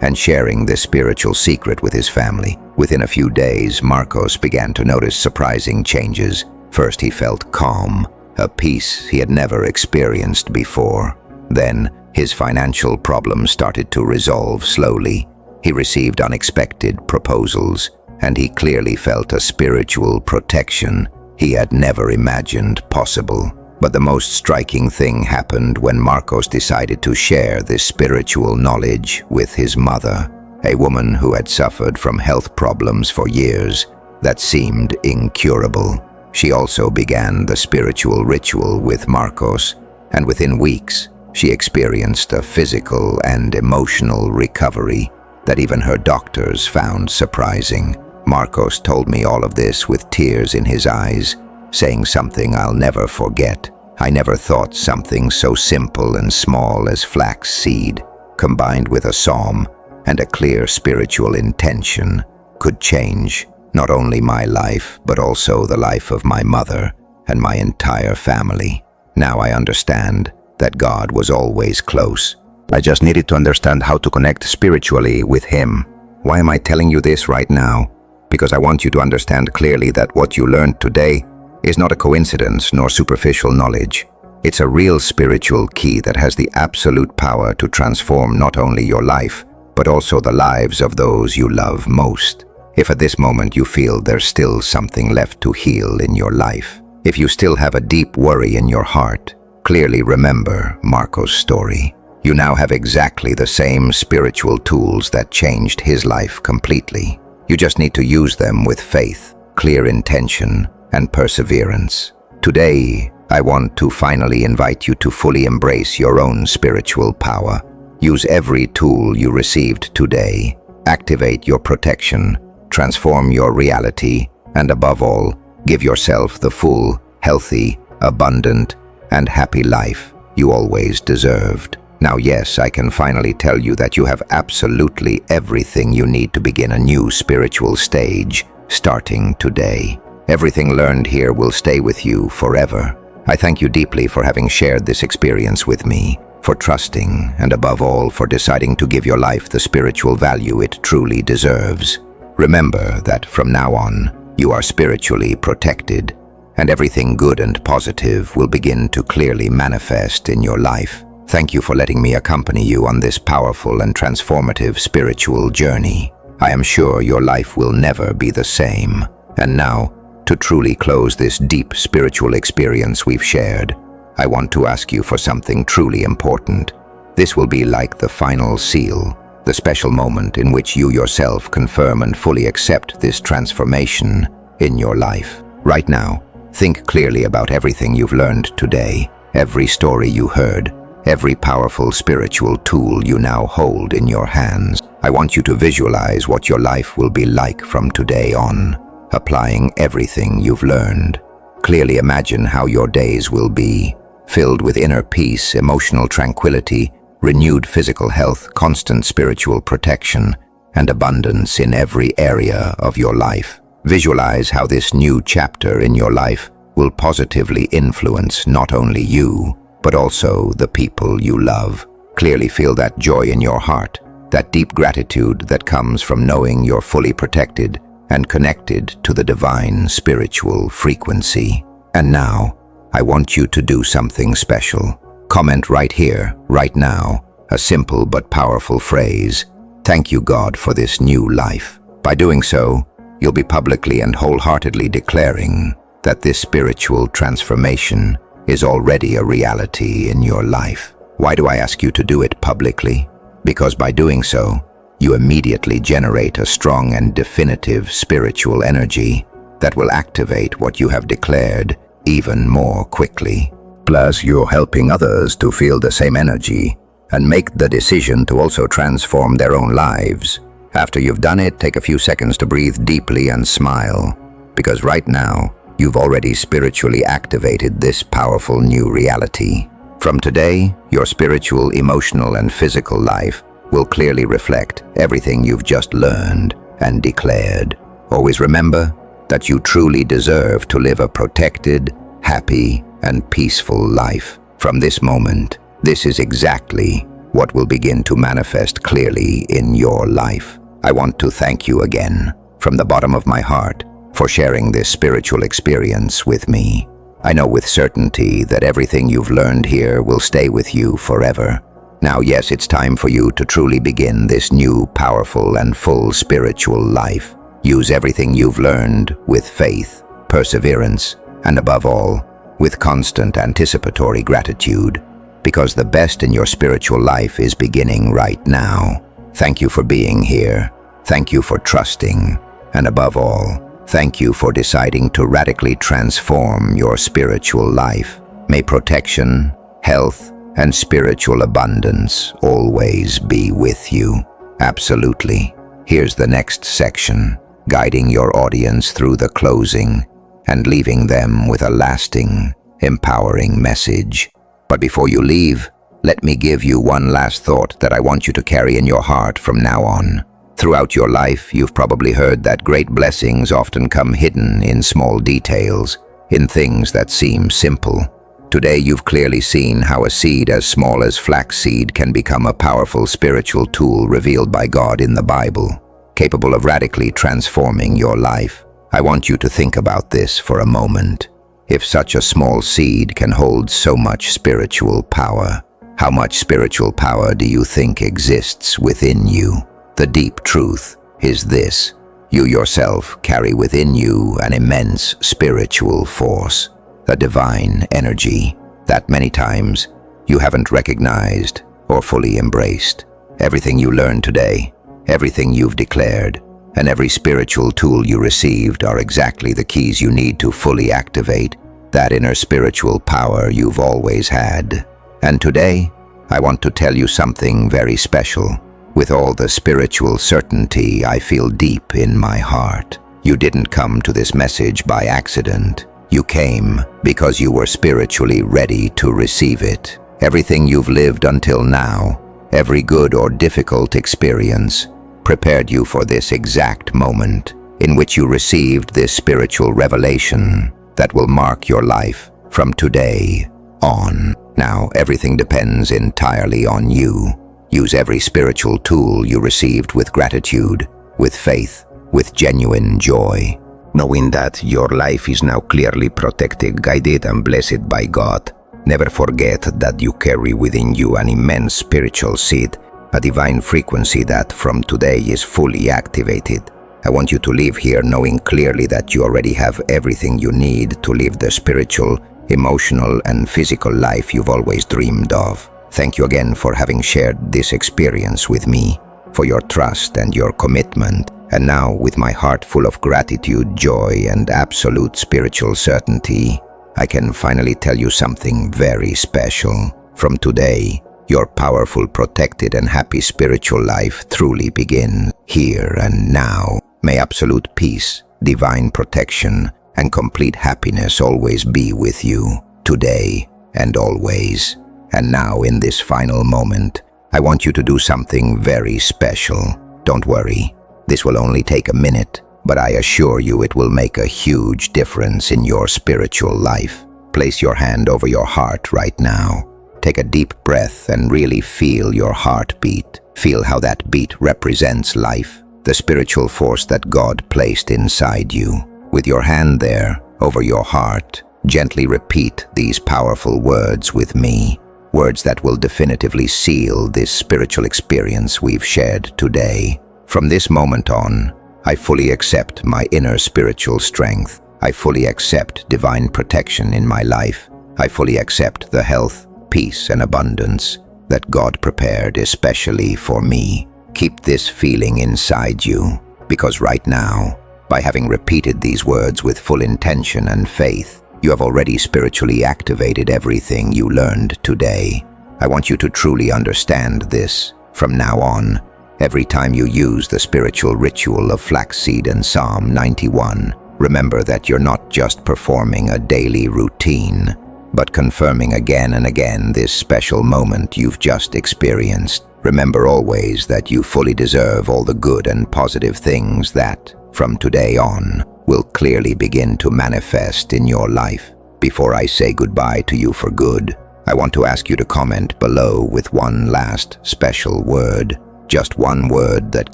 and sharing this spiritual secret with his family. Within a few days, Marcos began to notice surprising changes. First, he felt calm, a peace he had never experienced before. Then, his financial problems started to resolve slowly. He received unexpected proposals, and he clearly felt a spiritual protection he had never imagined possible. But the most striking thing happened when Marcos decided to share this spiritual knowledge with his mother, a woman who had suffered from health problems for years that seemed incurable. She also began the spiritual ritual with Marcos, and within weeks, she experienced a physical and emotional recovery that even her doctors found surprising. Marcos told me all of this with tears in his eyes, saying something I'll never forget. I never thought something so simple and small as flaxseed, combined with a psalm and a clear spiritual intention, could change not only my life, but also the life of my mother and my entire family. Now I understand that God was always close. I just needed to understand how to connect spiritually with Him. Why am I telling you this right now? Because I want you to understand clearly that what you learned today is not a coincidence nor superficial knowledge. It's a real spiritual key that has the absolute power to transform not only your life, but also the lives of those you love most. If at this moment you feel there's still something left to heal in your life, if you still have a deep worry in your heart, clearly remember Marco's story. You now have exactly the same spiritual tools that changed his life completely. You just need to use them with faith, clear intention, and perseverance. Today, I want to finally invite you to fully embrace your own spiritual power. Use every tool you received today. Activate your protection, transform your reality, and above all, give yourself the full, healthy, abundant, and happy life you always deserved. Now, yes, I can finally tell you that you have absolutely everything you need to begin a new spiritual stage, starting today. Everything learned here will stay with you forever. I thank you deeply for having shared this experience with me, for trusting, and above all, for deciding to give your life the spiritual value it truly deserves. Remember that from now on, you are spiritually protected, and everything good and positive will begin to clearly manifest in your life. Thank you for letting me accompany you on this powerful and transformative spiritual journey. I am sure your life will never be the same. And now, to truly close this deep spiritual experience we've shared, I want to ask you for something truly important. This will be like the final seal, the special moment in which you yourself confirm and fully accept this transformation in your life. Right now, think clearly about everything you've learned today, every story you heard, every powerful spiritual tool you now hold in your hands. I want you to visualize what your life will be like from today on, applying everything you've learned. Clearly imagine how your days will be, filled with inner peace, emotional tranquility, renewed physical health, constant spiritual protection, and abundance in every area of your life. Visualize how this new chapter in your life will positively influence not only you, but also the people you love. Clearly feel that joy in your heart, that deep gratitude that comes from knowing you're fully protected and connected to the divine spiritual frequency. And now, I want you to do something special. Comment right here, right now, a simple but powerful phrase. Thank you, God, for this new life. By doing so, you'll be publicly and wholeheartedly declaring that this spiritual transformation is already a reality in your life. Why do I ask you to do it publicly? Because by doing so, you immediately generate a strong and definitive spiritual energy that will activate what you have declared even more quickly. Plus, you're helping others to feel the same energy and make the decision to also transform their own lives. After you've done it, take a few seconds to breathe deeply and smile, because right now, you've already spiritually activated this powerful new reality. From today, your spiritual, emotional, and physical life will clearly reflect everything you've just learned and declared. Always remember that you truly deserve to live a protected, happy, and peaceful life. From this moment, this is exactly what will begin to manifest clearly in your life. I want to thank you again, from the bottom of my heart, for sharing this spiritual experience with me. I know with certainty that everything you've learned here will stay with you forever. Now, yes, it's time for you to truly begin this new, powerful, and full spiritual life. Use everything you've learned with faith, perseverance, and above all, with constant anticipatory gratitude, because the best in your spiritual life is beginning right now. Thank you for being here. Thank you for trusting. And above all, thank you for deciding to radically transform your spiritual life. May protection, health, and spiritual abundance always be with you. Absolutely. Here's the next section, guiding your audience through the closing and leaving them with a lasting, empowering message. But before you leave, let me give you one last thought that I want you to carry in your heart from now on. Throughout your life, you've probably heard that great blessings often come hidden in small details, in things that seem simple. Today, you've clearly seen how a seed as small as flaxseed can become a powerful spiritual tool revealed by God in the Bible, capable of radically transforming your life. I want you to think about this for a moment. If such a small seed can hold so much spiritual power, how much spiritual power do you think exists within you? The deep truth is this: you yourself carry within you an immense spiritual force, a divine energy that many times you haven't recognized or fully embraced. Everything you learned today, everything you've declared, and every spiritual tool you received are exactly the keys you need to fully activate that inner spiritual power you've always had. And today, I want to tell you something very special. With all the spiritual certainty I feel deep in my heart. You didn't come to this message by accident. You came because you were spiritually ready to receive it. Everything you've lived until now, every good or difficult experience, prepared you for this exact moment in which you received this spiritual revelation that will mark your life from today on. Now, everything depends entirely on you. Use every spiritual tool you received with gratitude, with faith, with genuine joy, knowing that your life is now clearly protected, guided, and blessed by God. Never forget that you carry within you an immense spiritual seed, a divine frequency that from today is fully activated. I want you to leave here knowing clearly that you already have everything you need to live the spiritual, emotional, and physical life you've always dreamed of. Thank you again for having shared this experience with me, for your trust and your commitment. And now, with my heart full of gratitude, joy, and absolute spiritual certainty, I can finally tell you something very special. From today, Your powerful, protected, and happy spiritual life truly begins here and now. May absolute peace, divine protection, and complete happiness always be with you, today and always. And now, in this final moment, I want you to do something very special. Don't worry, this will only take a minute, but I assure you it will make a huge difference in your spiritual life. Place your hand over your heart right now. Take a deep breath and really feel your heartbeat. Feel how that beat represents life, the spiritual force that God placed inside you. With your hand there, over your heart, gently repeat these powerful words with me. Words that will definitively seal this spiritual experience we've shared today. From this moment on, I fully accept my inner spiritual strength. I fully accept divine protection in my life. I fully accept the health, peace, and abundance that God prepared especially for me. Keep this feeling inside you, because right now, by having repeated these words with full intention and faith, you have already spiritually activated everything you learned today. I want you to truly understand this. From now on, every time you use the spiritual ritual of Flaxseed and Psalm 91, remember that you're not just performing a daily routine, but confirming again and again this special moment you've just experienced. Remember always that you fully deserve all the good and positive things that, from today on, will clearly begin to manifest in your life. Before I say goodbye to you for good, I want to ask you to comment below with one last special word. Just one word that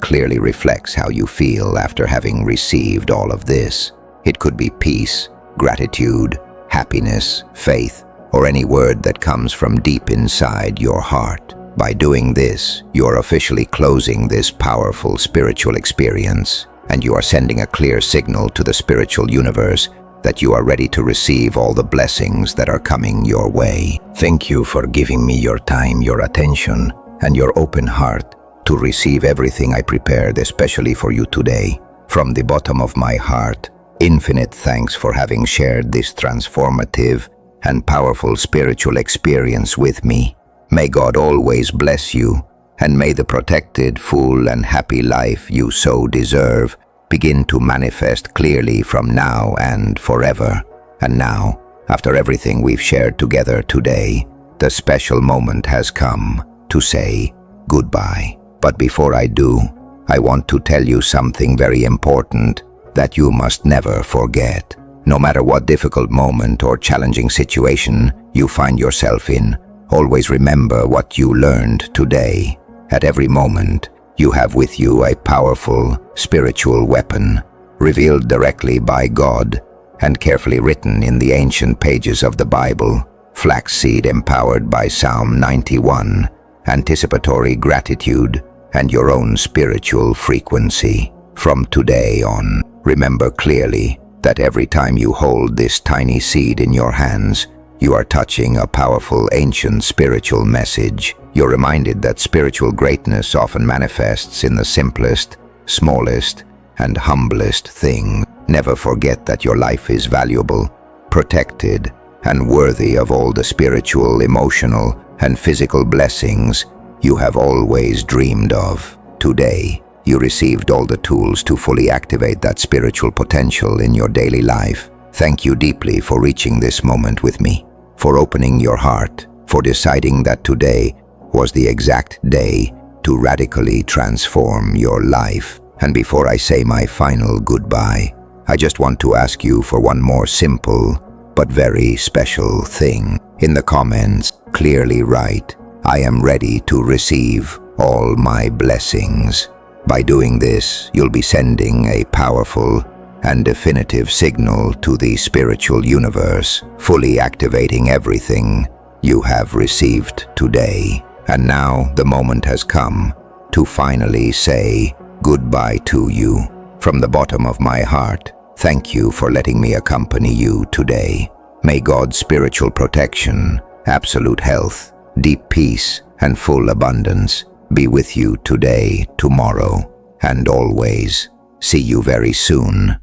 clearly reflects how you feel after having received all of this. It could be peace, gratitude, happiness, faith, or any word that comes from deep inside your heart. By doing this, you're officially closing this powerful spiritual experience, and you are sending a clear signal to the spiritual universe that you are ready to receive all the blessings that are coming your way. Thank you for giving me your time, your attention, and your open heart to receive everything I prepared especially for you today. From the bottom of my heart, infinite thanks for having shared this transformative and powerful spiritual experience with me. May God always bless you, and may the protected, full, and happy life you so deserve begin to manifest clearly from now and forever. And now, after everything we've shared together today, the special moment has come to say goodbye. But before I do, I want to tell you something very important that you must never forget. No matter what difficult moment or challenging situation you find yourself in, always remember what you learned today. At every moment, you have with you a powerful spiritual weapon, revealed directly by God and carefully written in the ancient pages of the Bible. Flaxseed empowered by Psalm 91, anticipatory gratitude, and your own spiritual frequency. From today on, remember clearly that every time you hold this tiny seed in your hands, you are touching a powerful ancient spiritual message. You're reminded that spiritual greatness often manifests in the simplest, smallest, and humblest thing. Never forget that your life is valuable, protected, and worthy of all the spiritual, emotional, and physical blessings you have always dreamed of. Today, you received all the tools to fully activate that spiritual potential in your daily life. Thank you deeply for reaching this moment with me, for opening your heart, for deciding that today was the exact day to radically transform your life. And before I say my final goodbye, I just want to ask you for one more simple but very special thing. In the comments, clearly write, "I am ready to receive all my blessings." By doing this, you'll be sending a powerful and definitive signal to the spiritual universe, fully activating everything you have received today. And now the moment has come to finally say goodbye to you. From the bottom of my heart, thank you for letting me accompany you today. May God's spiritual protection, absolute health, deep peace, and full abundance be with you today, tomorrow, and always. See you very soon.